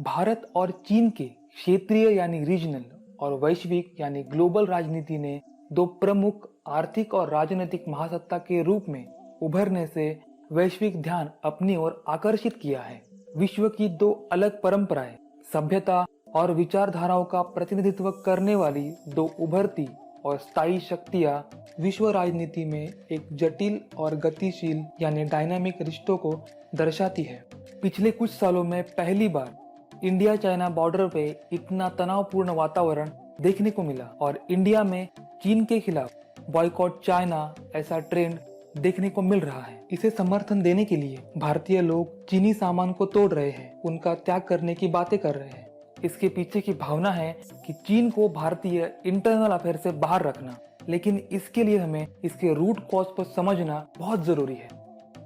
भारत और चीन के क्षेत्रीय यानी रीजनल और वैश्विक यानी ग्लोबल राजनीति ने दो प्रमुख आर्थिक और राजनीतिक महासत्ता के रूप में उभरने से वैश्विक ध्यान अपनी ओर आकर्षित किया है। विश्व की दो अलग परंपराएं, सभ्यता और विचारधाराओं का प्रतिनिधित्व करने वाली दो उभरती और स्थायी शक्तियां विश्व राजनीति में एक जटिल और गतिशील यानी डायनामिक रिश्तों को दर्शाती है। पिछले कुछ सालों में पहली बार इंडिया चाइना बॉर्डर पे इतना तनावपूर्ण वातावरण देखने को मिला और इंडिया में चीन के खिलाफ बॉयकॉट चाइना ऐसा ट्रेंड देखने को मिल रहा है। इसे समर्थन देने के लिए भारतीय लोग चीनी सामान को तोड़ रहे हैं, उनका त्याग करने की बातें कर रहे हैं। इसके पीछे की भावना है कि चीन को भारतीय इंटरनल अफेयर से बाहर रखना, लेकिन इसके लिए हमें इसके रूट कॉज को समझना बहुत जरूरी है।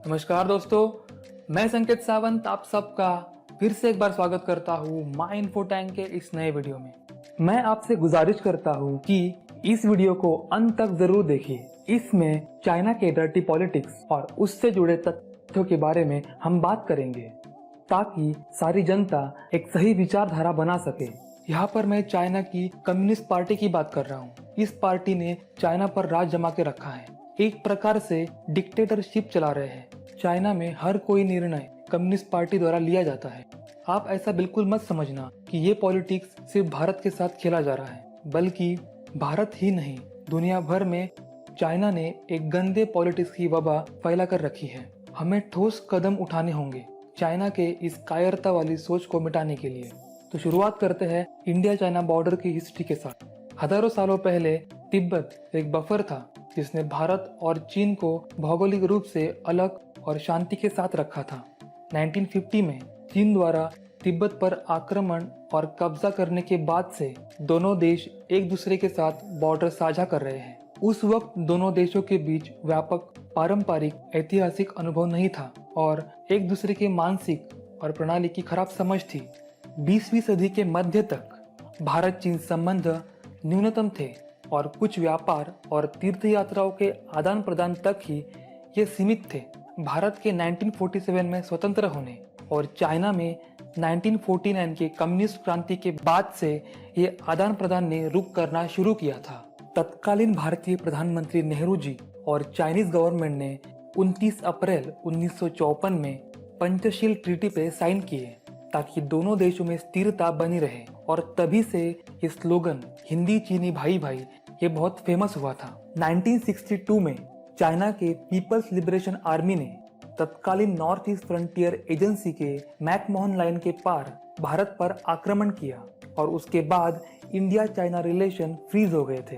नमस्कार दोस्तों, मैं संकेत सावंत आप सबका फिर से एक बार स्वागत करता हूँ माय इन्फो टैंक के इस नए वीडियो में। मैं आपसे गुजारिश करता हूँ कि इस वीडियो को अंत तक जरूर देखिए। इसमें चाइना के डर्टी पॉलिटिक्स और उससे जुड़े तथ्यों के बारे में हम बात करेंगे ताकि सारी जनता एक सही विचारधारा बना सके। यहाँ पर मैं चाइना की कम्युनिस्ट पार्टी की बात कर रहा हूँ। इस पार्टी ने चाइना पर राज जमा के रखा है, एक प्रकार से डिक्टेटरशिप चला रहे हैं। चाइना में हर कोई निर्णय कम्युनिस्ट पार्टी द्वारा लिया जाता है। आप ऐसा बिल्कुल मत समझना कि ये पॉलिटिक्स सिर्फ भारत के साथ खेला जा रहा है, बल्कि भारत ही नहीं दुनिया भर में चाइना ने एक गंदे पॉलिटिक्स की वबा फैला कर रखी है। हमें ठोस कदम उठाने होंगे चाइना के इस कायरता वाली सोच को मिटाने के लिए। तो शुरुआत करते हैं इंडिया चाइना बॉर्डर की हिस्ट्री के साथ। हजारों सालों पहले तिब्बत एक बफर था जिसने भारत और चीन को भौगोलिक रूप से अलग और शांति के साथ रखा था। 1950 में चीन द्वारा तिब्बत पर आक्रमण और कब्जा करने के बाद से दोनों देश एक दूसरे के साथ बॉर्डर साझा कर रहे हैं। उस वक्त दोनों देशों के बीच व्यापक पारंपरिक ऐतिहासिक अनुभव नहीं था और एक दूसरे के मानसिक और प्रणाली की खराब समझ थी। 20वीं सदी के मध्य तक भारत चीन संबंध न्यूनतम थे और कुछ व्यापार और तीर्थ यात्राओं के आदान प्रदान तक ही ये सीमित थे। भारत के 1947 में स्वतंत्र होने और चाइना में 1949 के कम्युनिस्ट क्रांति के बाद से ये आदान प्रदान ने रुक करना शुरू किया था। तत्कालीन भारतीय प्रधानमंत्री नेहरू जी और चाइनीज गवर्नमेंट ने 29 अप्रैल 1954 में पंचशील ट्रीटी पे साइन किए ताकि दोनों देशों में स्थिरता बनी रहे और तभी से ये स्लोगन हिंदी चीनी भाई भाई ये बहुत फेमस हुआ था। 1962 में चाइना के पीपल्स लिबरेशन आर्मी ने तत्कालीन नॉर्थ ईस्ट फ्रंटियर एजेंसी के मैकमोहन लाइन के पार भारत पर आक्रमण किया और उसके बाद इंडिया चाइना रिलेशन फ्रीज हो गए थे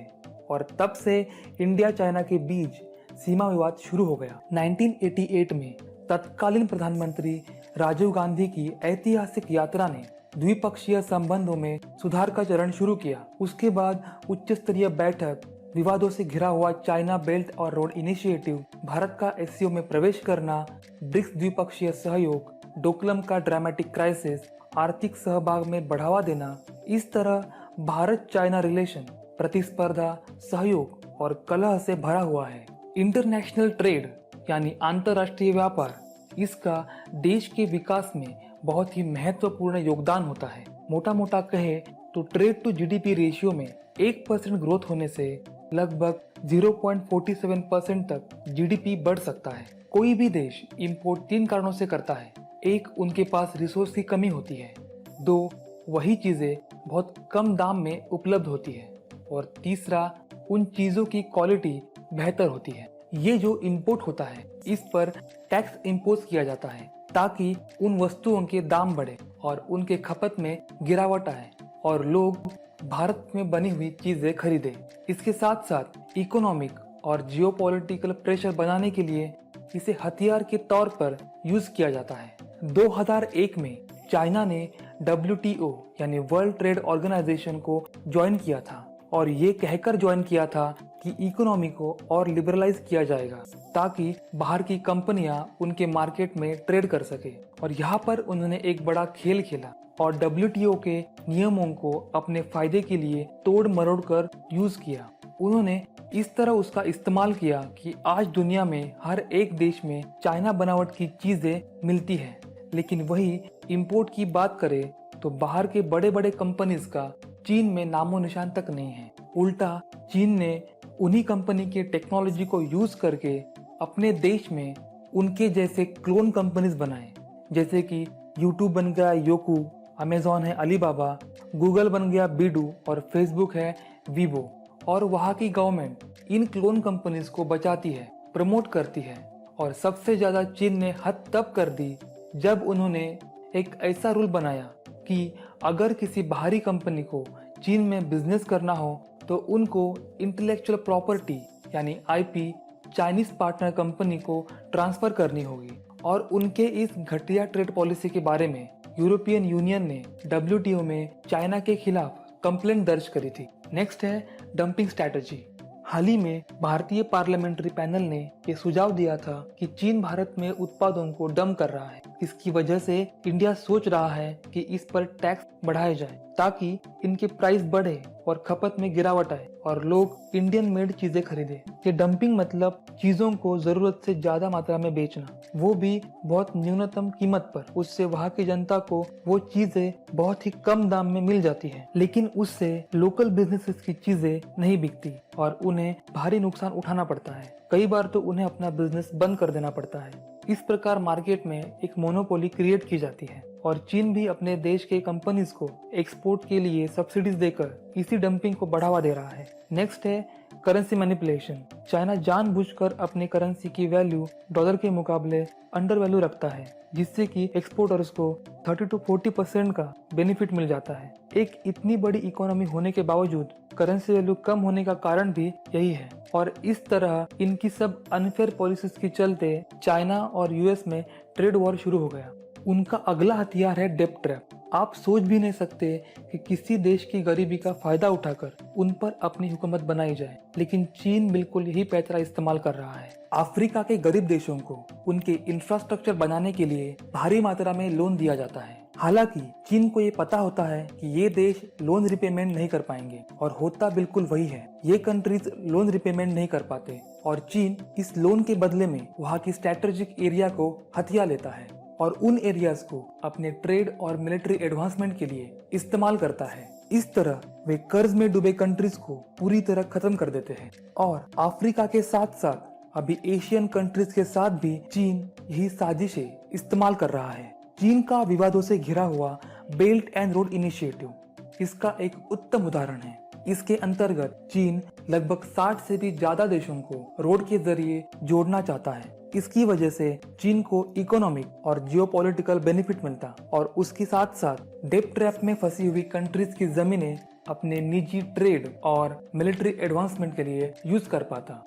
और तब से इंडिया चाइना के बीच सीमा विवाद शुरू हो गया। 1988 में तत्कालीन प्रधानमंत्री राजीव गांधी की ऐतिहासिक यात्रा ने द्विपक्षीय संबंधों में सुधार का चरण शुरू किया। उसके बाद उच्च स्तरीय बैठक, विवादों से घिरा हुआ चाइना बेल्ट और रोड इनिशिएटिव, भारत का एससीओ में प्रवेश करना, ब्रिक्स द्विपक्षीय सहयोग, डोकलम का ड्रामेटिक क्राइसिस, आर्थिक सहभाग में बढ़ावा देना। इस तरह भारत चाइना रिलेशन प्रतिस्पर्धा, सहयोग और कलह से भरा हुआ है। इंटरनेशनल ट्रेड यानी अंतर्राष्ट्रीय व्यापार, इसका देश के विकास में बहुत ही महत्वपूर्ण योगदान होता है। मोटा मोटा कहे तो ट्रेड टू जीडीपी रेशियो में 1% ग्रोथ होने से लगभग 0.47% तक जीडीपी बढ़ सकता है। कोई भी देश इंपोर्ट 3 कारणों से करता है। एक, उनके पास रिसोर्स की कमी होती है। 2, वही चीजें बहुत कम दाम में उपलब्ध होती है और तीसरा, उन चीजों की क्वालिटी बेहतर होती है। ये जो इंपोर्ट होता है इस पर टैक्स इम्पोज किया जाता है ताकि उन वस्तुओं के दाम बढ़े और उनके खपत में गिरावट आए और लोग भारत में बनी हुई चीजें खरीदें। इसके साथ साथ इकोनॉमिक और जियोपॉलिटिकल प्रेशर बनाने के लिए इसे हथियार के तौर पर यूज किया जाता है। 2001 में चाइना ने WTO यानी वर्ल्ड ट्रेड ऑर्गेनाइजेशन को ज्वाइन किया था और ये कहकर ज्वाइन किया था कि इकोनॉमी को और लिबरलाइज किया जाएगा ताकि बाहर की कंपनियां उनके मार्केट में ट्रेड कर सके। और यहाँ पर उन्होंने एक बड़ा खेल खेला और WTO के नियमों को अपने फायदे के लिए तोड़ मरोड़ कर यूज किया। उन्होंने इस तरह उसका इस्तेमाल किया कि आज दुनिया में हर एक देश में चाइना बनावट की चीजें मिलती है, लेकिन वही इंपोर्ट की बात करें तो बाहर के बड़े बड़े कंपनीज का चीन में नामो निशान तक नहीं है। उल्टा चीन ने उन्हीं कंपनी के टेक्नोलॉजी को यूज करके अपने देश में उनके जैसे क्लोन कंपनीज बनाए, जैसे कि यूट्यूब बन गया योकू, अमेजॉन है अलीबाबा, गूगल बन गया बीडू और फेसबुक है वीवो। और वहाँ की गवर्नमेंट इन क्लोन कंपनीज को बचाती है, प्रमोट करती है। और सबसे ज्यादा चीन ने हद तब कर दी जब उन्होंने एक ऐसा रूल बनाया कि अगर किसी बाहरी कंपनी को चीन में बिजनेस करना हो तो उनको इंटेलेक्चुअल प्रॉपर्टी यानी आईपी चाइनीज पार्टनर कंपनी को ट्रांसफर करनी होगी। और उनके इस घटिया ट्रेड पॉलिसी के बारे में यूरोपियन यूनियन ने डब्ल्यूटीओ में चाइना के खिलाफ कंप्लेंट दर्ज करी थी। नेक्स्ट है डंपिंग स्ट्रैटेजी। हाल ही में भारतीय पार्लियामेंट्री पैनल ने ये सुझाव दिया था कि चीन भारत में उत्पादों को डंप कर रहा है। इसकी वजह से इंडिया सोच रहा है कि इस पर टैक्स बढ़ाया जाए ताकि इनके प्राइस बढ़े और खपत में गिरावट आए और लोग इंडियन मेड चीजें खरीदे। ये डंपिंग मतलब चीजों को जरूरत से ज्यादा मात्रा में बेचना, वो भी बहुत न्यूनतम कीमत पर। उससे वहाँ की जनता को वो चीजें बहुत ही कम दाम में मिल जाती है, लेकिन उससे लोकल बिजनेसेस की चीजें नहीं बिकती और उन्हें भारी नुकसान उठाना पड़ता है। कई बार तो उन्हें अपना बिजनेस बंद कर देना पड़ता है। इस प्रकार मार्केट में एक मोनोपोली क्रिएट की जाती है और चीन भी अपने देश के कंपनीज को एक्सपोर्ट के लिए सब्सिडीज देकर इसी डंपिंग को बढ़ावा दे रहा है। नेक्स्ट है करेंसी मैनिपुलेशन। चाइना जानबूझकर अपने करेंसी की वैल्यू डॉलर के मुकाबले अंडर वैल्यू रखता है, जिससे कि एक्सपोर्टर्स को 30 to 40% का बेनिफिट मिल जाता है। एक इतनी बड़ी इकोनॉमी होने के बावजूद करेंसी वैल्यू कम होने का कारण भी यही है। और इस तरह इनकी सब अनफेयर पॉलिसीज के चलते चाइना और यूएस में ट्रेड वॉर शुरू हो गया। उनका अगला हथियार है डेब्ट ट्रैप। आप सोच भी नहीं सकते कि किसी देश की गरीबी का फायदा उठाकर उन पर अपनी हुकूमत बनाई जाए, लेकिन चीन बिल्कुल यही पैतरा इस्तेमाल कर रहा है। अफ्रीका के गरीब देशों को उनके इंफ्रास्ट्रक्चर बनाने के लिए भारी मात्रा में लोन दिया जाता है। हालांकि चीन को ये पता होता है कि ये देश लोन रिपेमेंट नहीं कर पाएंगे और होता बिल्कुल वही है। ये कंट्रीज लोन रिपेमेंट नहीं कर पाते और चीन इस लोन के बदले में वहाँ की स्ट्रेटेजिक एरिया को हथिया लेता है और उन एरियाज को अपने ट्रेड और मिलिट्री एडवांसमेंट के लिए इस्तेमाल करता है। इस तरह वे कर्ज में डूबे कंट्रीज को पूरी तरह खत्म कर देते हैं। और अफ्रीका के साथ साथ अभी एशियन कंट्रीज के साथ भी चीन यही साजिशें इस्तेमाल कर रहा है। चीन का विवादों से घिरा हुआ बेल्ट एंड रोड इनिशिएटिव इसका एक उत्तम उदाहरण है। इसके अंतर्गत चीन लगभग 60 से भी ज्यादा देशों को रोड के जरिए जोड़ना चाहता है। इसकी वजह से चीन को इकोनॉमिक और जियोपॉलिटिकल बेनिफिट मिलता और उसके साथ साथ डेब्ट ट्रैप में फंसी हुई कंट्रीज की जमीनें अपने निजी ट्रेड और मिलिट्री एडवांसमेंट के लिए यूज कर पाता।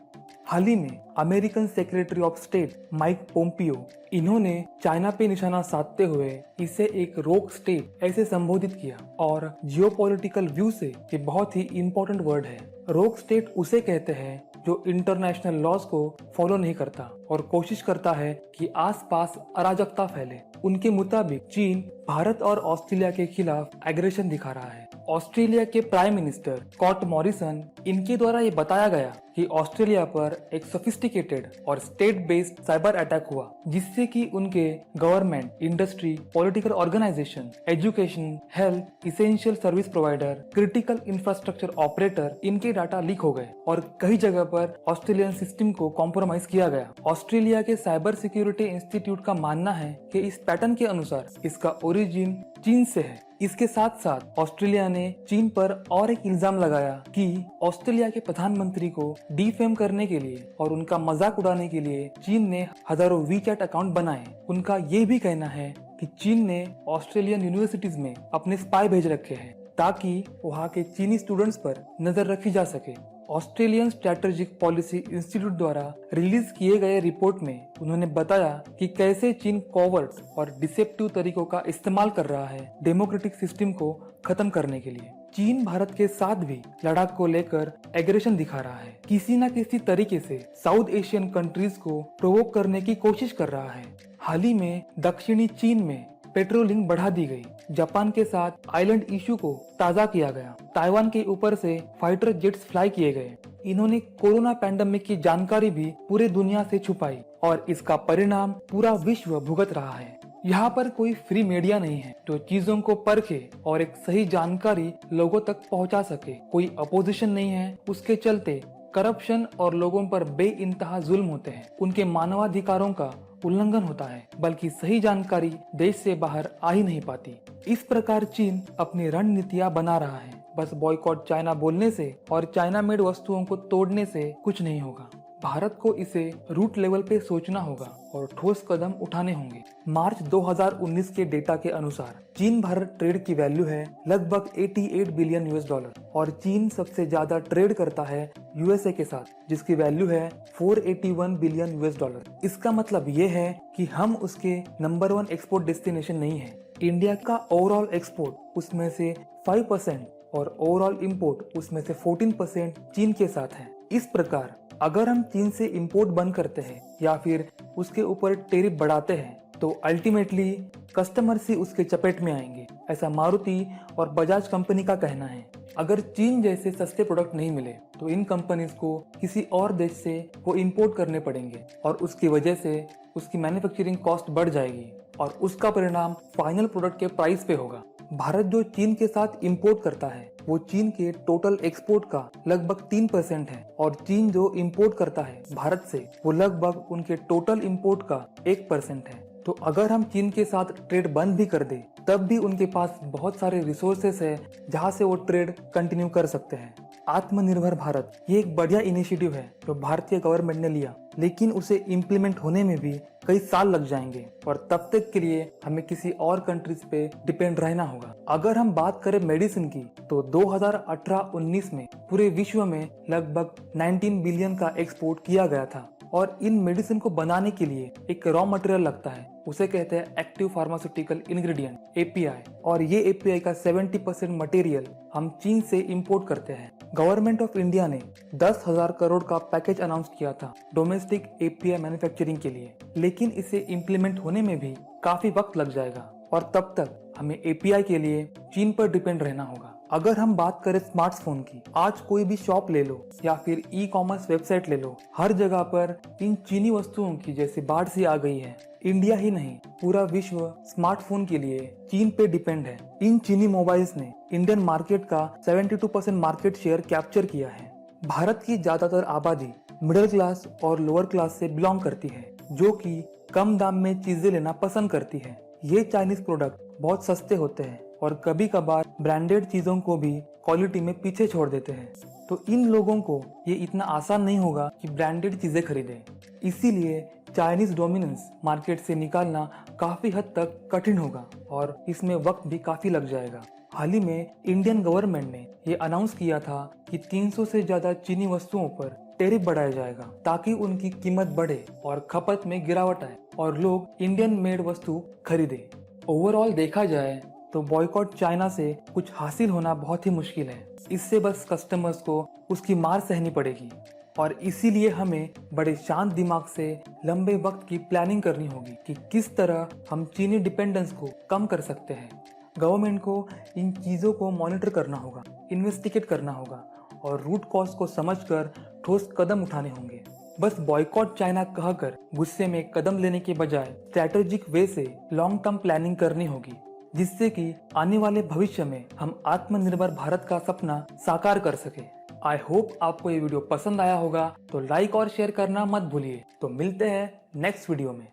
हाल ही में American secretary of state Mike Pompeo इन्होंने चाइना पे निशाना साधते हुए इसे एक रोक स्टेट ऐसे संबोधित किया और जियोपॉलिटिकल व्यू से ये बहुत ही इम्पोर्टेंट वर्ड है। रोक स्टेट उसे कहते हैं जो इंटरनेशनल लॉज को फॉलो नहीं करता और कोशिश करता है कि आसपास अराजकता फैले। उनके मुताबिक चीन भारत और ऑस्ट्रेलिया के खिलाफ एग्रेशन दिखा रहा है। ऑस्ट्रेलिया के प्राइम मिनिस्टर स्कॉट मॉरिसन इनके द्वारा ये बताया गया कि ऑस्ट्रेलिया पर एक सोफिस्टिकेटेड और स्टेट बेस्ड साइबर अटैक हुआ, जिससे कि उनके government, industry, political organisation, education, health, essential service provider, critical infrastructure operator इनके डाटा लीक हो गए और कई जगह पर ऑस्ट्रेलियन सिस्टम को कॉम्प्रोमाइज किया गया। ऑस्ट्रेलिया के साइबर सिक्योरिटी इंस्टीट्यूट का मानना है कि इस पैटर्न के अनुसार इसका ओरिजिन चीन से है। इसके साथ साथ ऑस्ट्रेलिया ने चीन पर और एक इल्जाम लगाया कि ऑस्ट्रेलिया के प्रधानमंत्री को डिफेम करने के लिए और उनका मजाक उड़ाने के लिए चीन ने हजारों वीचैट अकाउंट बनाए। उनका ये भी कहना है कि चीन ने ऑस्ट्रेलियन यूनिवर्सिटीज में अपने स्पाई भेज रखे हैं ताकि वहाँ के चीनी स्टूडेंट्स पर नजर रखी जा सके। ऑस्ट्रेलियन स्ट्रैटेजिक पॉलिसी इंस्टीट्यूट द्वारा रिलीज किए गए रिपोर्ट में उन्होंने बताया कि कैसे चीन कॉवर्ट और डिसेप्टिव तरीकों का इस्तेमाल कर रहा है डेमोक्रेटिक सिस्टम को खत्म करने के लिए। चीन भारत के साथ भी लद्दाख को लेकर एग्रेशन दिखा रहा है, किसी न किसी तरीके से साउथ एशियन कंट्रीज को प्रोवोक करने की कोशिश कर रहा है। हाल ही में दक्षिणी चीन में पेट्रोलिंग बढ़ा दी गई। जापान के साथ आइलैंड इशू को ताज़ा किया गया। ताइवान के ऊपर से फाइटर जेट्स फ्लाई किए गए। इन्होंने कोरोना पैंडेमिक की जानकारी भी पूरे दुनिया से छुपाई और इसका परिणाम पूरा विश्व भुगत रहा है। यहाँ पर कोई फ्री मीडिया नहीं है जो चीजों को परखे और एक सही जानकारी लोगों तक पहुँचा सके। कोई अपोजिशन नहीं है, उसके चलते करप्शन और लोगों पर बेइंतहा जुल्म होते हैं। उनके मानवाधिकारों का उल्लंघन होता है, बल्कि सही जानकारी देश से बाहर आ ही नहीं पाती। इस प्रकार चीन अपनी रणनीतियां बना रहा है। बस बॉयकॉट चाइना बोलने से और चाइना मेड वस्तुओं को तोड़ने से कुछ नहीं होगा। भारत को इसे रूट लेवल पे सोचना होगा और ठोस कदम उठाने होंगे। मार्च 2019 के डेटा के अनुसार चीन भारत ट्रेड की वैल्यू है लगभग 88 बिलियन US डॉलर और चीन सबसे ज्यादा ट्रेड करता है USA के साथ, जिसकी वैल्यू है 481 बिलियन US डॉलर। इसका मतलब ये है कि हम उसके नंबर 1 एक्सपोर्ट डेस्टिनेशन नहीं है। इंडिया का ओवरऑल एक्सपोर्ट उसमें से 5% और ओवरऑल इंपोर्ट उसमें से 14% चीन के साथ है। इस प्रकार अगर हम चीन से इंपोर्ट बंद करते हैं या फिर उसके ऊपर टैरिफ बढ़ाते हैं तो अल्टीमेटली कस्टमर्स ही उसके चपेट में आएंगे, ऐसा मारुति और बजाज कंपनी का कहना है। अगर चीन जैसे सस्ते प्रोडक्ट नहीं मिले तो इन कंपनीज को किसी और देश से वो इंपोर्ट करने पड़ेंगे और उसकी वजह से उसकी मैन्युफैक्चरिंग कॉस्ट बढ़ जाएगी और उसका परिणाम फाइनल प्रोडक्ट के प्राइस पे होगा। भारत जो चीन के साथ इंपोर्ट करता है वो चीन के टोटल एक्सपोर्ट का लगभग 3% है और चीन जो इंपोर्ट करता है भारत से वो लगभग उनके टोटल इंपोर्ट का 1% है। तो अगर हम चीन के साथ ट्रेड बंद भी कर दे तब भी उनके पास बहुत सारे रिसोर्सेस है जहां से वो ट्रेड कंटिन्यू कर सकते हैं। आत्मनिर्भर भारत ये एक बढ़िया इनिशिएटिव है जो भारतीय गवर्नमेंट ने लिया, लेकिन उसे इम्प्लीमेंट होने में भी कई साल लग जाएंगे और तब तक के लिए हमें किसी और कंट्रीज पे डिपेंड रहना होगा। अगर हम बात करें मेडिसिन की तो 2018-19 में पूरे विश्व में लगभग 19 बिलियन का एक्सपोर्ट किया गया था और इन मेडिसिन को बनाने के लिए एक रॉ मटेरियल लगता है, उसे कहते हैं एक्टिव फार्मास्यूटिकल इंग्रेडिएंट API, और ये API का 70% मटेरियल हम चीन से इंपोर्ट करते हैं। गवर्नमेंट ऑफ इंडिया ने 10,000 करोड़ का पैकेज अनाउंस किया था डोमेस्टिक API मैन्युफैक्चरिंग के लिए, लेकिन इसे इम्प्लीमेंट होने में भी काफी वक्त लग जाएगा और तब तक हमें API के लिए चीन पर डिपेंड रहना होगा। अगर हम बात करें स्मार्टफोन की, आज कोई भी शॉप ले लो या फिर ई-कॉमर्स वेबसाइट ले लो, हर जगह पर इन चीनी वस्तुओं की जैसी बाढ़ सी आ गई है। इंडिया ही नहीं पूरा विश्व स्मार्टफोन के लिए चीन पे डिपेंड है। इन चीनी मोबाइल्स ने इंडियन मार्केट का 72% मार्केट शेयर कैप्चर किया है। भारत की ज्यादातर आबादी मिडिल क्लास और लोअर क्लास से बिलोंग करती है, जो कि कम दाम में चीजें लेना पसंद करती है। ये चाइनीज प्रोडक्ट बहुत सस्ते होते हैं और कभी कभार ब्रांडेड चीजों को भी क्वालिटी में पीछे छोड़ देते हैं, तो इन लोगों को ये इतना आसान नहीं होगा कि ब्रांडेड चीजें खरीदें। इसीलिए चाइनीज डोमिनेंस मार्केट से निकालना काफी हद तक कठिन होगा और इसमें वक्त भी काफी लग जाएगा। हाल ही में इंडियन गवर्नमेंट ने ये अनाउंस किया था कि 300 से ज्यादा चीनी वस्तुओं पर टैरिफ बढ़ाया जाएगा ताकि उनकी कीमत बढ़े और खपत में गिरावट आए और लोग इंडियन मेड वस्तु खरीदे। ओवरऑल देखा जाए तो बॉयकॉट चाइना से कुछ हासिल होना बहुत ही मुश्किल है। इससे बस कस्टमर्स को उसकी मार सहनी पड़ेगी और इसीलिए हमें बड़े शांत दिमाग से लंबे वक्त की प्लानिंग करनी होगी कि किस तरह हम चीनी डिपेंडेंस को कम कर सकते हैं। गवर्नमेंट को इन चीज़ों को मॉनिटर करना होगा, इन्वेस्टिगेट करना होगा और रूट कॉज को समझकर ठोस कदम उठाने होंगे। बस बॉयकॉट चाइना कहकर गुस्से में कदम लेने के बजाय स्ट्रैटेजिक वे से लॉन्ग टर्म प्लानिंग करनी होगी, जिससे कि आने वाले भविष्य में हम आत्मनिर्भर भारत का सपना साकार कर सके। आई होप आपको ये वीडियो पसंद आया होगा, तो लाइक और शेयर करना मत भूलिए। तो मिलते हैं नेक्स्ट वीडियो में।